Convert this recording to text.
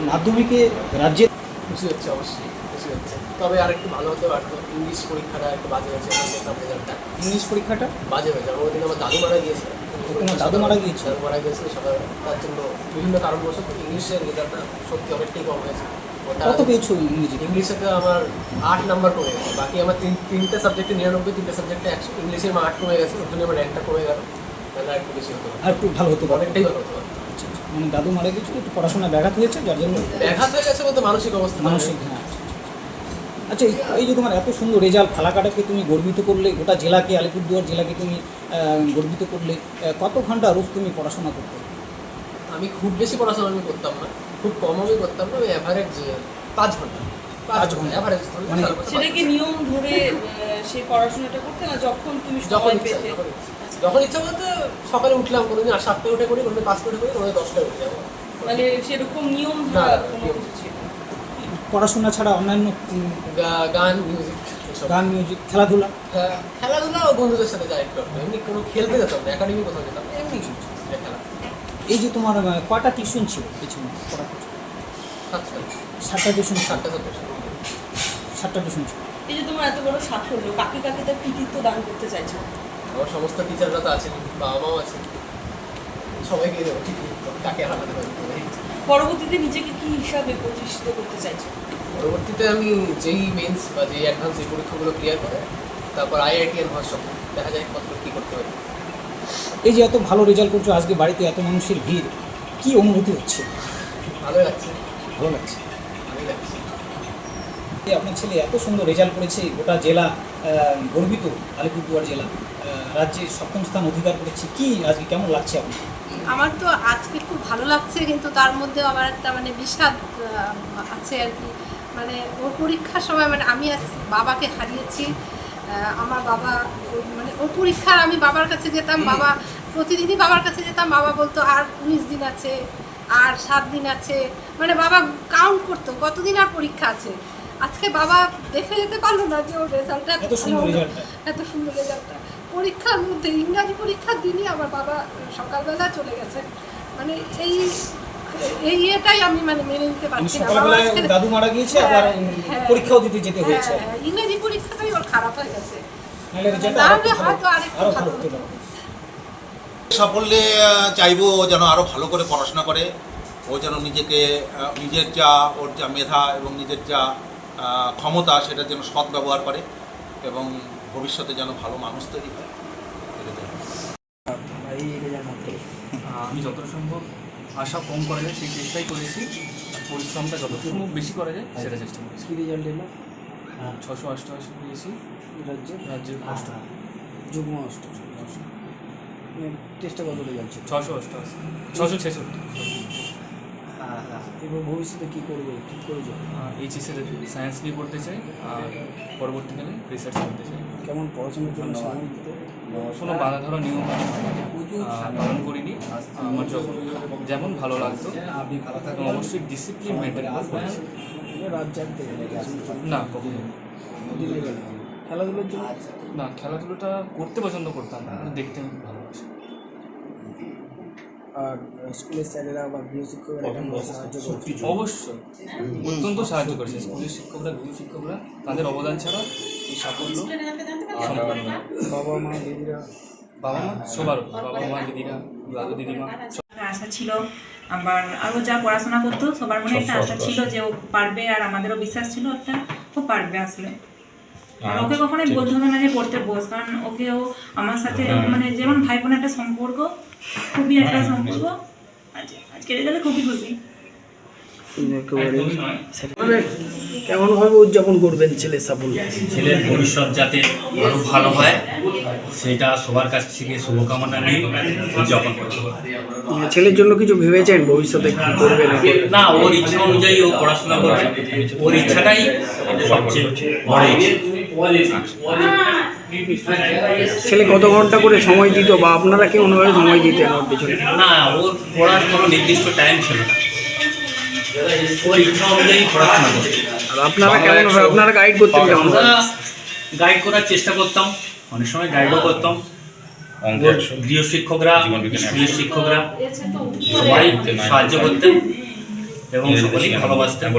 মাধ্যমিকে রাজ্যে খুশি হচ্ছে, অবশ্যই খুশি হচ্ছে। তবে আর একটু ভালো হতে পারতো। ইংলিশ পরীক্ষাটা একটু বাজে হয়েছে, আমার দেখলাম রেজাল্টটা ইংলিশ পরীক্ষাটা বাজে হয়েছে। আমার ওদিন আমার দাদু মারা গিয়েছে। তোমার দাদু মারা গিয়েছিল? দাদু মারা গিয়েছিল সকালে, তার জন্য বিভিন্ন কারণবশত ইংলিশের রেজাল্টটা সত্যি অনেকটাই কম হয়েছে। ওটা কত পেয়েছো ইংরেজি? ইংলিশেতে আমার 8 নাম্বার কমে গেছে। বাকি আমার তিনটে সাবজেক্টে 99, তিনটে সাবজেক্টে 100। ইংলিশের আমার 8 কমে গেছে, ওর জন্য আমার র্যাঙ্কটা কমে গেল। তাহলে আর একটু বেশি হতো, আর একটু ভালো হতে পারে। অনেকটাই ভালো হতো। আচ্ছা, মানে দাদু মারা গিয়েছিল, একটু পড়াশোনা ব্যাঘাত হয়েছে, যার জন্য ব্যাঘাত হয়ে গেছে বলতে মানসিক অবস্থা, মানসিক। হ্যাঁ, আচ্ছা, এই যে তোমার এত সুন্দর রেজাল্ট, ফালাকাটাকে তুমি গর্বিত করলে, গোটা জেলাকে, আলিপুরদুয়ার জেলাকে তুমি গর্বিত করলে। কত ঘন্টা রোজ তুমি পড়াশোনা করতে? আমি খুব বেশি পড়াশোনা আমি করতাম না, খুব কম আমি করতাম না। ওই অ্যাভারেজ 5 ঘন্টা, 5 ঘন্টা অ্যাভারেজ। মানে সেটা কি নিয়ম ধরে সেই পড়াশোনাটা করতে না, যখন তুমি যখন সময় ইচ্ছা, পেতে? যখন ইচ্ছা বলতে সকালে উঠলাম, কোনোদিন 7টায় উঠে করি, কোনোদিন 5টায় উঠে করি, কোনোদিন 10টায় উঠে যাবো। মানে সেরকম নিয়ম না, ধরা না, কোনো নিয়ম কিছু ছিল না। পড়াশোনা ছাড়া অন্যান্য গান, মিউজিক, এসব। গান, মিউজিক, খেলাধুলা? হ্যাঁ, খেলাধুলা ও বন্ধুদের সাথে যাই একটু একটু। এমনি কোনো খেলতে যেতাম না, একাডেমি কোথাও যেতাম না, এমনি খেলা। এই যে তোমার কয়টা টিউশন ছিল পেছনে পড়া? 7টা টিউশন, 7টা সাবজেক্ট। 7টা টিউশন ছিল। এই যে তোমার এত বড় সাফল্য, কাকে কাকে তার কৃতিত্ব দান করতে চাইছো? আমার সমস্ত টিচাররা তো আছেন, বাবা মাও আছেন, সবাইকে দেবো। ঠিক কাকে হারাতে পারি। পরবর্তীতে নিজেকে কি হিসাবে প্রতিষ্ঠিত করতে চাইছো? পরবর্তীতে আমি যেই মেন্স বা যেই অ্যাডভান্স এই পরীক্ষাগুলো ক্লিয়ার করে তারপর IIT এর হওয়ার স্বপ্ন, দেখা যায় কতটুকু কী করতে পারি। এই যে এত ভালো রেজাল্ট করছো, আজকে বাড়িতে এত মানুষের ভিড়, কি অনুভূতি হচ্ছে? ভালো লাগছে, ভালো লাগছে। ভালোই লাগছে। এই আপনার ছেলে এত সুন্দর রেজাল্ট করেছে, গোটা জেলা গর্বিত, আলিপুরদুয়ার জেলা রাজ্যে 7ম স্থান অধিকার করেছে। কি আজকে কেমন লাগছে আপনার? আমার তো আজকে খুব ভালো লাগছে, কিন্তু তার মধ্যেও আমার একটা মানে বিষাদ আছে আর কি। মানে ওর পরীক্ষার সময় মানে আমি আজ বাবাকে হারিয়েছি। আমার বাবা মানে ওর পরীক্ষার আমি বাবার কাছে যেতাম, বাবা প্রতিদিনই বাবার কাছে যেতাম, বাবা বলতো আর 19 দিন আছে, আর 7 দিন আছে, মানে বাবা কাউন্ট করতো কতদিন আর পরীক্ষা আছে। আজকে বাবা দেখে যেতে পারলো না যে ওর রেজাল্টটা এত সুন্দর রেজাল্টটা, এত সুন্দর রেজাল্টটা। পরীক্ষার মধ্যে ইংরাজি পরীক্ষার দিনই আমার বাবা সকালবেলা চলে গেছে। মানে এই ইয়েটাই আমি মানে মেনে নিতে পারছি না। সকালবেলায় দাদু মারা গিয়েছে, আবার পরীক্ষাও দিতে যেতে হয়েছে। ইংরাজি পরীক্ষাটাই ওর খারাপ হয়ে গেছে, নাহলে রেজাল্ট তাহলে হয়তো আরেকটু আরো ভালো ভালো হতে হতো। পারে। সাফল্যে চাইবো যেন আরও ভালো করে পড়াশোনা করে, ও যেন নিজেকে নিজের যা ওর যা মেধা এবং নিজের যা ক্ষমতা সেটা যেন সৎ ব্যবহার করে এবং ভবিষ্যতে যেন ভালো মানুষ তৈরি হয়। আমি যতটা সম্ভব আশা কম করা যায় সেই চেষ্টাই করেছি, পরিশ্রমটা যত সম্ভব বেশি করা যায় সেটা চেষ্টা করেছি। কি রেজাল্ট এলো? 688 পেয়েছি, রাজ্যের অষ্টম, যুগ্ম অষ্টম। টেস্টে কত রেজাল্ট ছিল? 688, 666। এবার ভবিষ্যতে কী করবে, ঠিক করেছো? এইচএসের সায়েন্স নিয়ে পড়তে চাই, আর পরবর্তীকালে রিসার্চ করতে চাই। কেমন পড়াশোনার জন্য সময় দিতে? কোনো বাধা ধরা নিয়ম পালন করিনি। আমার যখন যেমন ভালো লাগতো, এবং অবশ্যই ডিসিপ্লিন মেনটেন করে করেছি। রাত জাগতে না, কখনো দিনে গেলে খেলাধুলোর জন্য? না, খেলাধুলোটা করতে পছন্দ করতাম না, কিন্তু দেখতে আমি খুব ভালোবাসি। আর স্কুলের স্যারেরা বা গৃহশিক্ষকরা সাহায্য করছে? অবশ্যই, অত্যন্ত সাহায্য করেছে স্কুলের শিক্ষকরা, গৃহশিক্ষকরা। তাদের অবদান ছাড়া এই সাফল্য সম্ভব নয়। বাবা মা দিদিরা? বাবা মা সবার, বাবা মা দিদিরা, দাদু দিদিমা। আশা ছিল, আবার আরও যা পড়াশোনা করতো সবার মনে একটা আশা ছিল যে ও পারবে, আর আমাদেরও বিশ্বাস ছিল একটা ও পারবে আসলে। আর ওকে কখনোই বলতে হবে না যে পড়তে বস, কারণ ওকেও আমার সাথে মানে যেমন ভাই বোনের একটা সম্পর্ক, খুবই একটা সম্পর্ক। আজকে রেজাল্টে খুবই খুশি। কেমনভাবে উদযাপন করবেন ছেলের সাফল্য? ছেলের ভবিষ্যৎ যাতে আরও ভালো হয় সেটা সবার কাছ থেকে শুভকামনা নিয়ে উদযাপন করতে হবে। ছেলের জন্য কিছু ভেবেছেন ভবিষ্যতে কি করবেন? না, ওর ইচ্ছা অনুযায়ী ও পড়াশোনা করবে, ওর ইচ্ছাটাই সবচেয়ে বড় ইচ্ছা। ছেলে কত ঘন্টা করে সময় দিত, বা আপনারা কি অনুভাবে সময় দিতেন ওর পিছনে? না, ওর পড়ার কোনো নির্দিষ্ট টাইম ছিল না, ওর ইচ্ছা অনুযায়ী পড়াশোনা করবে। আর আপনারা কেমন, আপনারা গাইড করতেন কেমন? গাইড করার চেষ্টা করতাম, অনেক সময় গাইডও করতাম। গৃহশিক্ষকরা, স্কুলের শিক্ষকরা সবাই সাহায্য করতেন এবং সকলেই ভালোবাসতেন।